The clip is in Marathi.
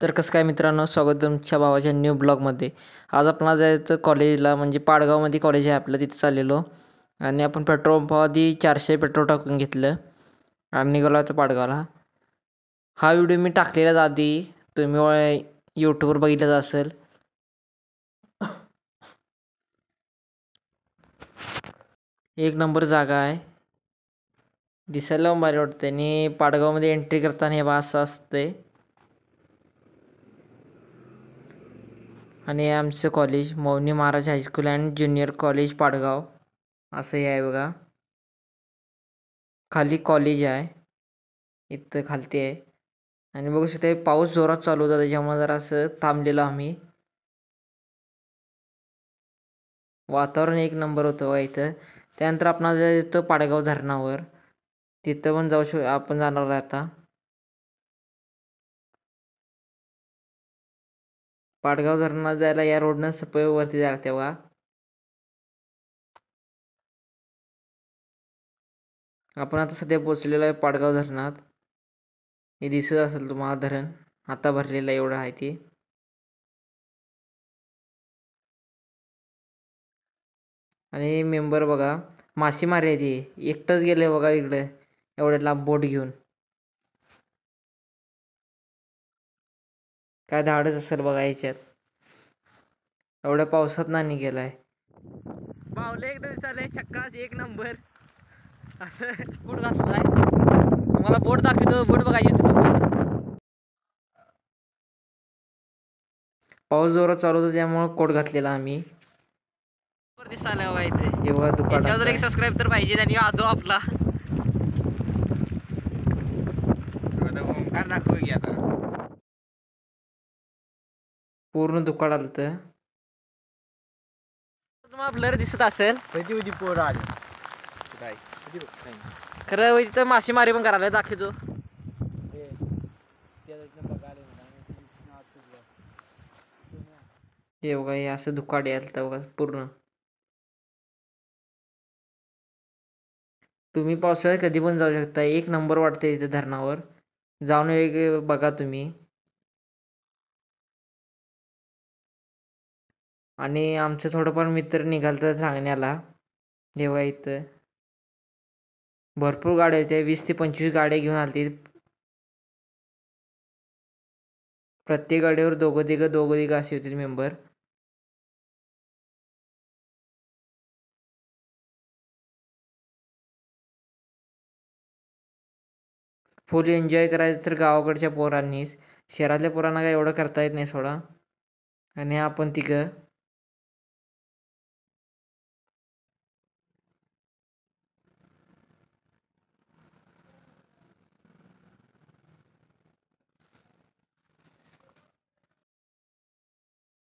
तर कसं काय मित्रांनो, स्वागत तुमच्या भावाच्या न्यू ब्लॉगमध्ये. आज आपण जायचं कॉलेजला, म्हणजे पाडगावमध्ये कॉलेज आहे आपलं, तिथे चाललेलो. आणि आपण पेट्रोल पंपाआधी 400 पेट्रोल टाकून घेतलं आणि निघालो आता पाडगावला. हा व्हिडिओ मी टाकलेलाच आधी, तुम्ही यूट्यूबवर बघितलाच असेल. एक नंबर जागा आहे, दिसायला भारी वाटते. आणि पाडगावमध्ये एंट्री करताना हे बा असं असतंय. आणि आमचं college Mauni Maharaj high school and junior college Padgaon असं हे आहे बघा. खाली कॉलेज आहे, इथं खालती आहे. आणि बघू शकता पाऊस जोरात चालू होता, त्याच्यामुळे जरा असं थांबलेलो आम्ही. वातावरण एक नंबर होतं बघा इथं. त्यानंतर आपण जायचं पाडगाव धरणावर, तिथं पण आपण जाणार आहे आता. पाडगाव धरणात जायला या रोडनं सपय वरती जायला लागते बघा. आपण आता सध्या पोचलेलो आहे पाडगाव धरणात. हे दिसत असेल तुम्हाला धरण, आता भरलेलं एवढं आहे ते. आणि मेंबर बघा, मासेमारी आहे ती, एकटंच गेले बघा इकडे एवढ्या लांब बोट घेऊन. काय धाडच असेल बघा याच्यात, एवढ्या पावसात नाही गेलाय. बावले एकदम चालय शक्कास एक नंबर असं बोट घातलाय. तुम्हाला बोट दाखवतो, बोट बघायची होती. पाऊस जोरात चालू होता त्यामुळे कोट घातलेला आम्ही. दिसायला बघा इथे, हे बघा दुकान. एक सबस्क्राईब तर पाहिजे. आणि आदो आपला दाखव की आता पूर्ण दुकान आलं तर तुम्हाला ब्लर दिसत असेल. पोर आली खरं तिथं मासेमारी पण करायला दाखवतो. हे बघा, हे असं दुकान याल तर बघा पूर्ण. तुम्ही पावसाळ्यात कधी पण जाऊ शकता, एक नंबर वाटते इथे धरणावर. जाऊन वेग बघा तुम्ही. आणि आमचं थोडंफार मित्र निघालतं सांगण्याला. जेव्हा इथं भरपूर गाड्या होत्या, 20 ते 25 गाड्या घेऊन आलती. प्रत्येक गाडीवर दोघं तिघं असे होते मेंबर. फुल एन्जॉय करायचं तर गावाकडच्या पोरांनीच, शहरातल्या पोरांना काय एवढं करता येत नाही सोडा. आणि आपण तिघं